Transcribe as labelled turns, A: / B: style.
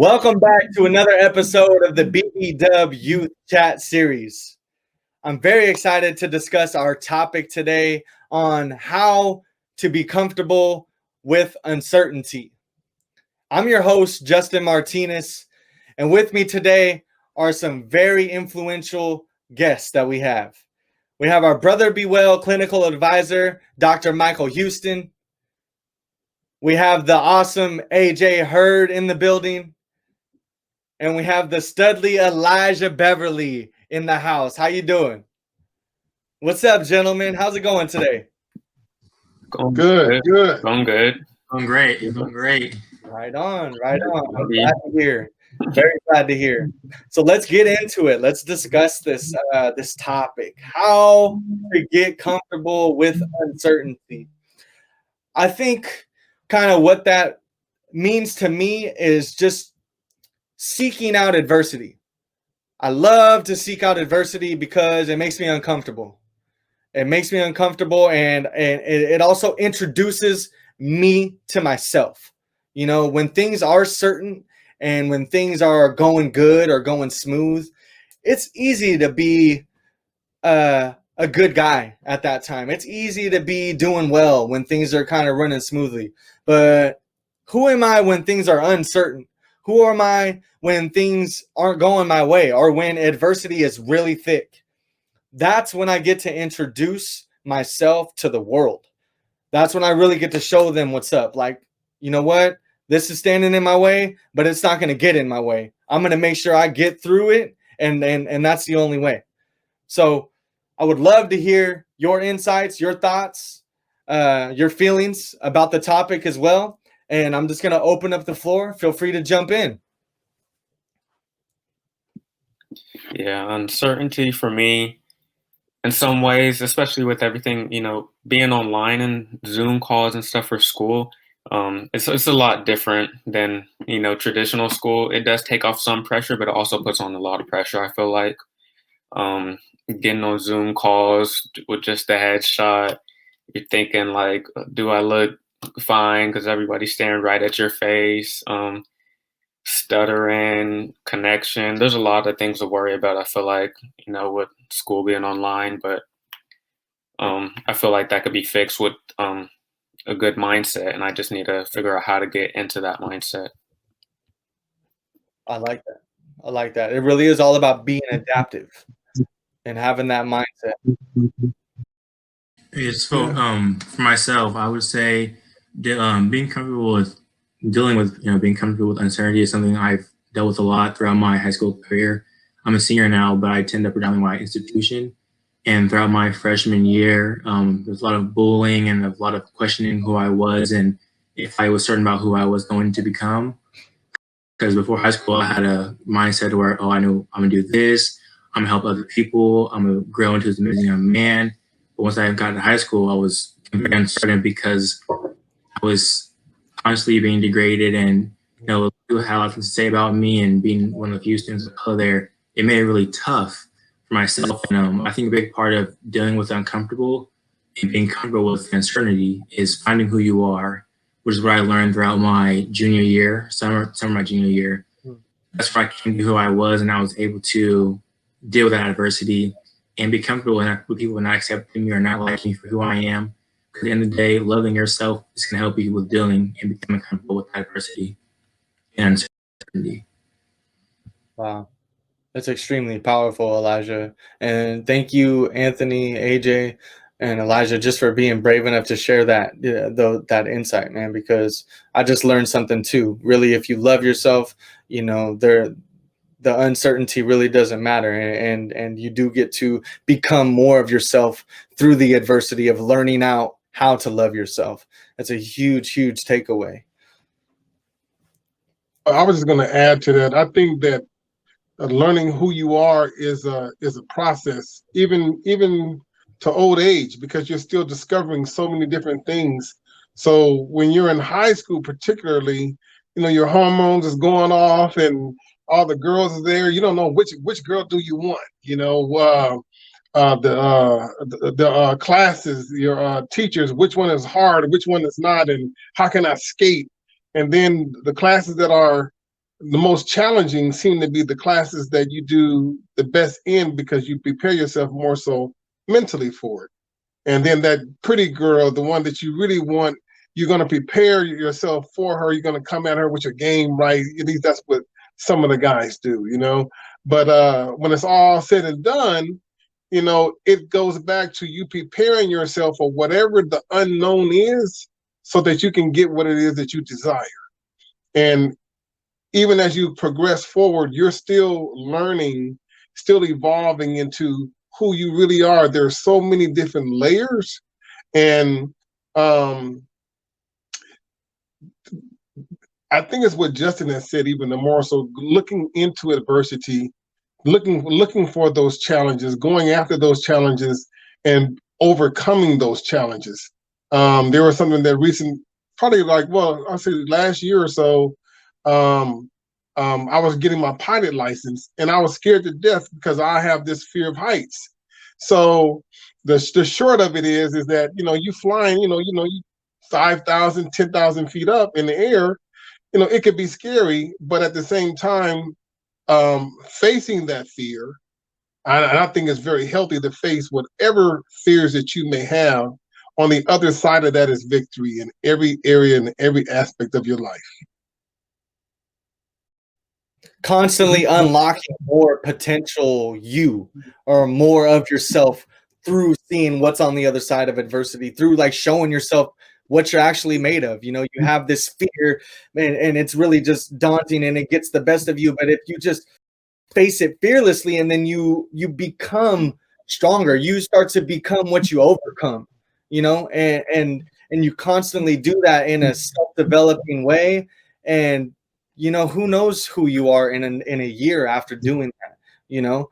A: Welcome back to another episode of the BEW Youth Chat Series. I'm very excited to discuss our topic today on how to be comfortable with uncertainty. I'm your host, Justin Martinez, and with me today are some very influential guests that we have. We have our Brother Be Well clinical advisor, Dr. Michael Houston. We have the awesome AJ Hurd in the building. And we have the studly Elijah Beverly in the house. How you doing? What's up, gentlemen? How's it going today?
B: Going
C: Good.
B: Going good.
D: Going great. Going great.
A: Right on. I'm glad to hear. Very glad to hear. So let's get into it. Let's discuss this topic. How to get comfortable with uncertainty. I think kind of what that means to me is just seeking out adversity. I love to seek out adversity because it makes me uncomfortable. It makes me uncomfortable, and it also introduces me to myself. You know, when things are certain and when things are going good or going smooth, it's easy to be a good guy at that time. It's easy to be doing well when things are kind of running smoothly. But who am I when things are uncertain? Who am I when things aren't going my way or when adversity is really thick? That's when I get to introduce myself to the world. That's when I really get to show them what's up. Like, you know what? This is standing in my way, but it's not going to get in my way. I'm going to make sure I get through it, and that's the only way. So I would love to hear your insights, your thoughts, your feelings about the topic as well. And I'm just going to open up the floor. Feel free to jump in.
B: Yeah, uncertainty for me, in some ways, especially with everything, being online and Zoom calls and stuff for school, it's a lot different than, traditional school. It does take off some pressure, but it also puts on a lot of pressure, I feel like. Getting on Zoom calls with just a headshot, you're thinking like, do I look fine because everybody's staring right at your face, stuttering, connection. There's a lot of things to worry about, I feel like, with school being online, but I feel like that could be fixed with a good mindset, and I just need to figure out how to get into that mindset.
A: I like that. It really is all about being adaptive and having that mindset.
D: So, for myself, I would say being comfortable with dealing with, being comfortable with uncertainty is something I've dealt with a lot throughout my high school career. I'm a senior now, but I attend up predominantly my institution. And throughout my freshman year, there's a lot of bullying and a lot of questioning who I was and if I was certain about who I was going to become. Because before high school, I had a mindset where, I know I'm going to do this, I'm going to help other people, I'm going to grow into this amazing young man. But once I got to high school, I was very uncertain because I was constantly being degraded, and people had a lot to say about me, and being one of the few students of color there, it made it really tough for myself. And I think a big part of dealing with uncomfortable and being comfortable with uncertainty is finding who you are, which is what I learned throughout my junior year, summer of my junior year. That's where I came to who I was, and I was able to deal with that adversity and be comfortable with people not accepting me or not liking me for who I am. Because at the end of the day, loving yourself is going to help you with dealing and becoming comfortable with adversity and uncertainty.
A: Wow. That's extremely powerful, Elijah. And thank you, Anthony, AJ, and Elijah, just for being brave enough to share that insight, man, because I just learned something too. Really, if you love yourself, the uncertainty really doesn't matter, and you do get to become more of yourself through the adversity of learning out how to love yourself. That's a huge takeaway.
C: I was just going to add to that. I think that learning who you are is a process, even to old age, because you're still discovering so many different things. So when you're in high school, particularly, your hormones is going off and all the girls are there. You don't know which girl do you want. The classes, your teachers, which one is hard, which one is not, and how can I skate? And then the classes that are the most challenging seem to be the classes that you do the best in, because you prepare yourself more so mentally for it. And then that pretty girl, the one that you really want, you're going to prepare yourself for her. You're going to come at her with your game right. At least that's what some of the guys do, you know. But when it's all said and done, you know, it goes back to you preparing yourself for whatever the unknown is, so that you can get what it is that you desire. And even as you progress forward, you're still learning, still evolving into who you really are. There's so many different layers. And I think it's what Justin has said, even the more so, looking into adversity, looking for those challenges, going after those challenges, and overcoming those challenges. There was something that probably like, well, I'll say last year or so, I was getting my pilot license, and I was scared to death because I have this fear of heights. So the short of it is that, you know, you flying, you 5,000, 10,000 feet up in the air, you know, it could be scary, but at the same time, facing that fear, I think it's very healthy to face whatever fears that you may have. On the other side of that is victory in every area and every aspect of your life.
A: Constantly unlocking more potential you, or more of yourself, through seeing what's on the other side of adversity, through like showing yourself what you're actually made of. You know, you have this fear, and it's really just daunting, and it gets the best of you. But if you just face it fearlessly, and then you become stronger, you start to become what you overcome, you know, and you constantly do that in a self-developing way. And you know, who knows who you are in a year after doing that, you know.